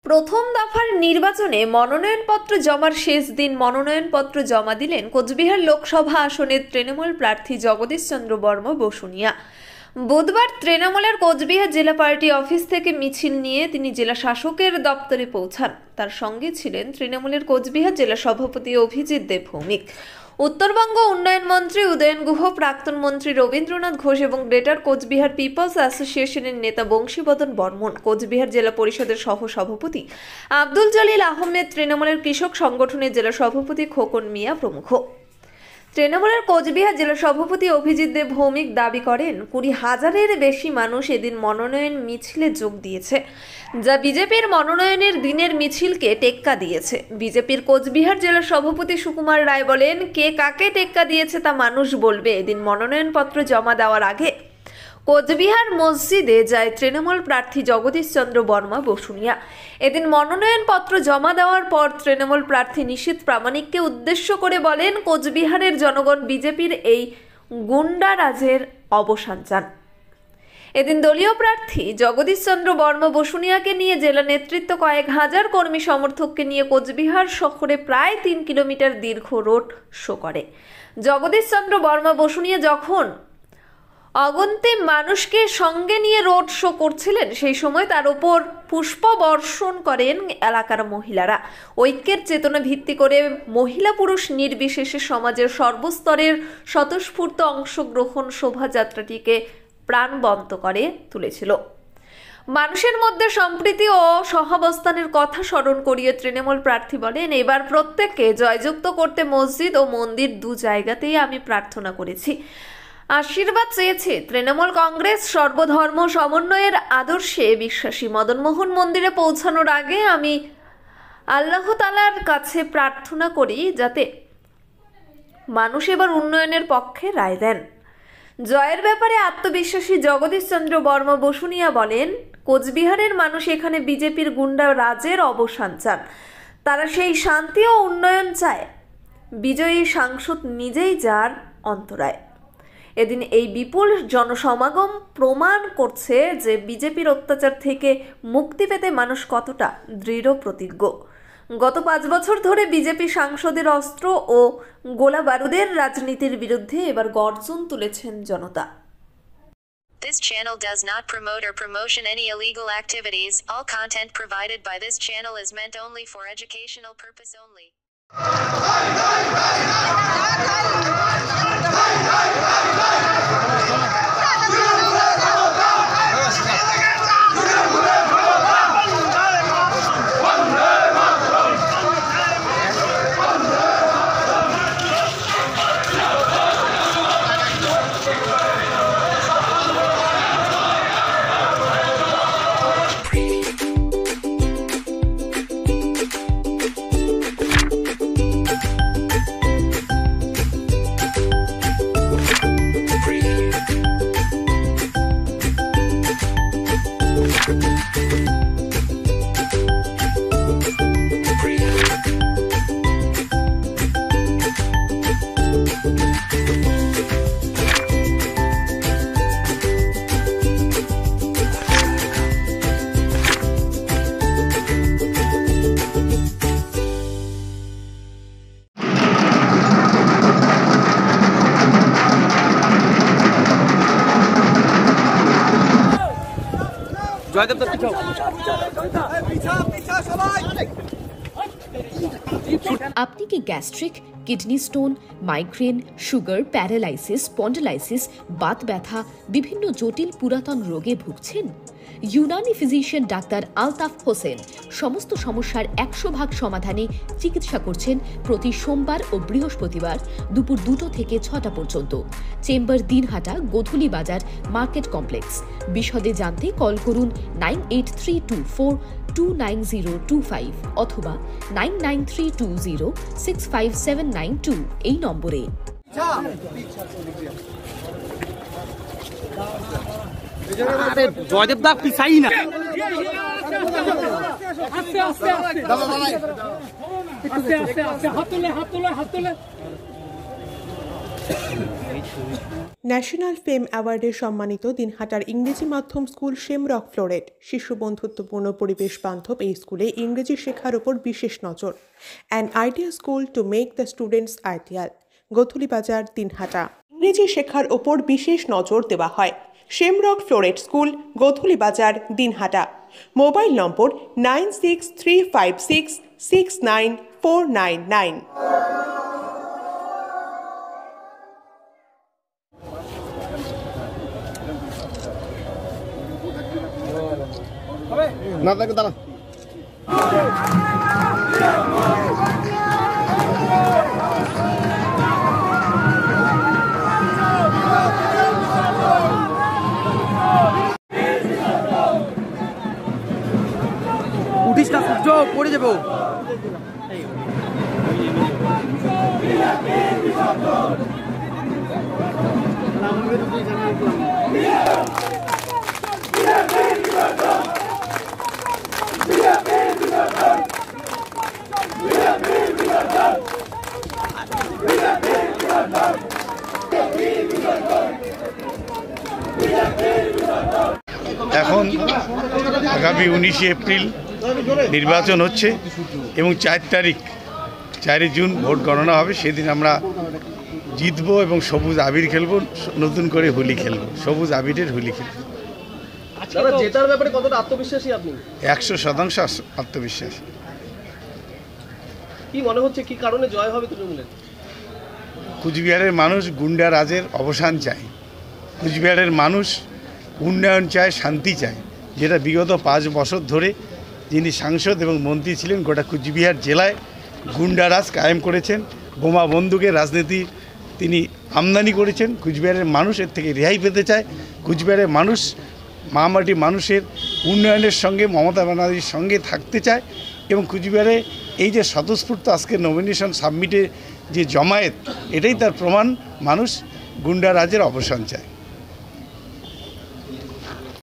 প্রথম দফার নির্বাচনে মনোনয়নপত্র জমার শেষ দিন মনোনয়নপত্র জমা দিলেন কোচবিহার লোকসভা আসনের তৃণমূল প্রার্থী জগদীশ চন্দ্র বর্মা বসুনিয়া। বুধবার তৃণমূলের কোচবিহার জেলা পার্টি অফিস থেকে মিছিল নিয়ে তিনি জেলা শাসকের দপ্তরে পৌঁছান। তার সঙ্গে ছিলেন তৃণমূলের কোচবিহার জেলা সভাপতি অভিজিৎ দেব ভৌমিক, উত্তরবঙ্গ উন্নয়ন মন্ত্রী উদয়ন গুহ, প্রাক্তন মন্ত্রী রবীন্দ্রনাথ ঘোষ এবং গ্রেটার কোচবিহার পিপলস অ্যাসোসিয়েশনের নেতা বংশীবদন বর্মন, কোচবিহার জেলা পরিষদের সহ সভাপতি আব্দুল জলিল আহমেদ, তৃণমূলের কৃষক সংগঠনের জেলা সভাপতি খোকন মিয়া প্রমুখ। তৃণমূলের কোচবিহার জেলা সভাপতি অভিজিৎ দেব ভৌমিক দাবি করেন 20,000-এর বেশি মানুষ এদিন মনোনয়ন মিছিলে যোগ দিয়েছে, যা বিজেপির মনোনয়নের দিনের মিছিলকে টেক্কা দিয়েছে। বিজেপির কোচবিহার জেলা সভাপতি সুকুমার রায় বলেন, কে কাকে টেক্কা দিয়েছে তা মানুষ বলবে। এদিন মনোনয়নপত্র জমা দেওয়ার আগে কোচবিহার মসজিদে যায় তৃণমূল প্রার্থী জগদীশ চন্দ্র বর্মা বসুনিয়া। এদিন মনোনয়নপত্র জমা দেওয়ার পর তৃণমূল প্রার্থী নিশীথ প্রামাণিককে উদ্দেশ্য করে বলেন, কোচবিহারের জনগণ বিজেপির এই গুন্ডারাজের অবসান চান। এদিন দলীয় প্রার্থী জগদীশ চন্দ্র বর্মা বসুনিয়াকে নিয়ে জেলা নেতৃত্ব কয়েক হাজার কর্মী সমর্থককে নিয়ে কোচবিহার শহরে প্রায় 3 কিলোমিটার দীর্ঘ রোড শো করে। জগদীশ চন্দ্র বর্মা বসুনিয়া যখন অগন্তিম মানুষকে সঙ্গে নিয়ে রোড শো করছিলেন, সেই সময় তার উপর পুষ্প বর্ষণ করেন এলাকার মহিলারা। ঐক্যের চেতনা ভিত্তি করে মহিলা পুরুষ নির্বিশেষে সমাজের সর্বস্তরের স্বতঃস্ফূর্ত অংশগ্রহণ শোভাযাত্রাটিকে প্রাণবন্ত করে তুলেছিল। মানুষের মধ্যে সম্প্রীতি ও সহাবস্থানের কথা স্মরণ করিয়ে তৃণমূল প্রার্থী বলেন, এবার প্রত্যেককে জয়যুক্ত করতে মসজিদ ও মন্দির 2 জায়গাতেই আমি প্রার্থনা করেছি, আশীর্বাদ চেয়েছি। তৃণমূল কংগ্রেস সর্বধর্ম সমন্বয়ের আদর্শে বিশ্বাসী। মদনমোহন মন্দিরে পৌঁছানোর আগে আমি আল্লাহ তাআলার কাছে প্রার্থনা করি যাতে মানুষ এবার উন্নয়নের পক্ষে রায় দেন। জয়ের ব্যাপারে আত্মবিশ্বাসী জগদীশ চন্দ্র বর্মা বসুনিয়া বলেন, কোচবিহারের মানুষ এখানে বিজেপির গুন্ডা রাজের অবসান চান। তারা সেই শান্তি ও উন্নয়ন চায়। বিজয়ী সাংসদ নিজেই যার অন্তরায়। এদিন এই বিপুল জনসমাগম প্রমাণ করছে যে বিজেপির অত্যাচার থেকে মুক্তি পেতে মানুষ কতটা দৃঢ় প্রতিজ্ঞ। গত 5 বছর ধরে বিজেপি সাংসদের অস্ত্র ও গোলা বারুদের রাজনীতির বিরুদ্ধে এবার গর্জন তুলেছেন জনতা। This channel does not promote or promotion any illegal activities. All content provided by this channel is meant only for educational purpose only. আপনি কি gastric, kidney stone, migraine, sugar, paralysis, spondylosis, Baat ব্যথা, বিভিন্ন জটিল পুরাতন রোগে ভুগছেন? ইউনানি ফিজিশিয়ান ডাক্তার আলতাফ হোসেন সমস্ত সমস্যার 100% সমাধানে চিকিৎসা করছেন প্রতি সোমবার ও বৃহস্পতিবার দুপুর 2টা থেকে 6টা পর্যন্ত। চেম্বার দিনহাটা, গোধূলি বাজার, মার্কেট কমপ্লেক্স। বিশদে জানতে কল করুন 9832429025 অথবা 9932065792 এই নম্বরে। আরে জয়দেব দা পিছাই না, আস্তে আস্তে হাত তোলে। ন্যাশনাল ফেম অ্যাওয়ার্ডে সম্মানিত দিনহাটার ইংরেজি মাধ্যম স্কুল শেমরক ফ্লোরেট। শিশু বন্ধুত্বপূর্ণ পরিবেশ বান্ধব এই স্কুলে ইংরেজি শেখার ওপর বিশেষ নজর। An idea school to make the students ideal. Godhuli Bazar, Dinhata. ইংরেজি শেখার ওপর বিশেষ নজর দেওয়া হয়। শেমরক ফ্লোরেট স্কুল, গোধূলি বাজার, দিনহাটা। মোবাইল নম্বর 9635669499। না তাকে দাঁড়া উঠিস না, সূর্য পড়ে যাবো। এখন আগামী 19 এপ্রিল নির্বাচন হচ্ছে এবং 4 জুন ভোট গণনা হবে। সেদিন আমরা জিতবো এবং সবুজ আবির খেলবো, নতুন করে হোলি খেলবো, সবুজ আবিরের হোলি খেলবো। জেতার ব্যাপারে কতটা আত্মবিশ্বাসী আপনি? 100% আত্মবিশ্বাসী। কি মনে হচ্ছে, কি কারণে জয় হবে তৃণমূলের? কুচবিহারের মানুষ গুন্ডা রাজের অবসান চায়, কুচবিহারের মানুষ উন্নয়ন চায়, শান্তি চায়, যেটা বিগত 5 বছর ধরে যিনি সাংসদ এবং মন্ত্রী ছিলেন গোটা কুচবিহার জেলায় গুন্ডারাজ কায়েম করেছেন, বোমা বন্দুকের রাজনীতি তিনি আমদানি করেছেন। কুচবিহারের মানুষ এর থেকে রেহাই পেতে চায়। কুচবিহারের মানুষ মামাটি মানুষের উন্নয়নের সঙ্গে মমতা ব্যানার্জির সঙ্গে থাকতে চায় এবং কুচবিহারে এই যে স্বতঃস্ফূর্ত আজকে নমিনেশন সাবমিটে যে জমায়েত, এটাই তার প্রমাণ। মানুষ গুন্ডারাজের অবসান চায়।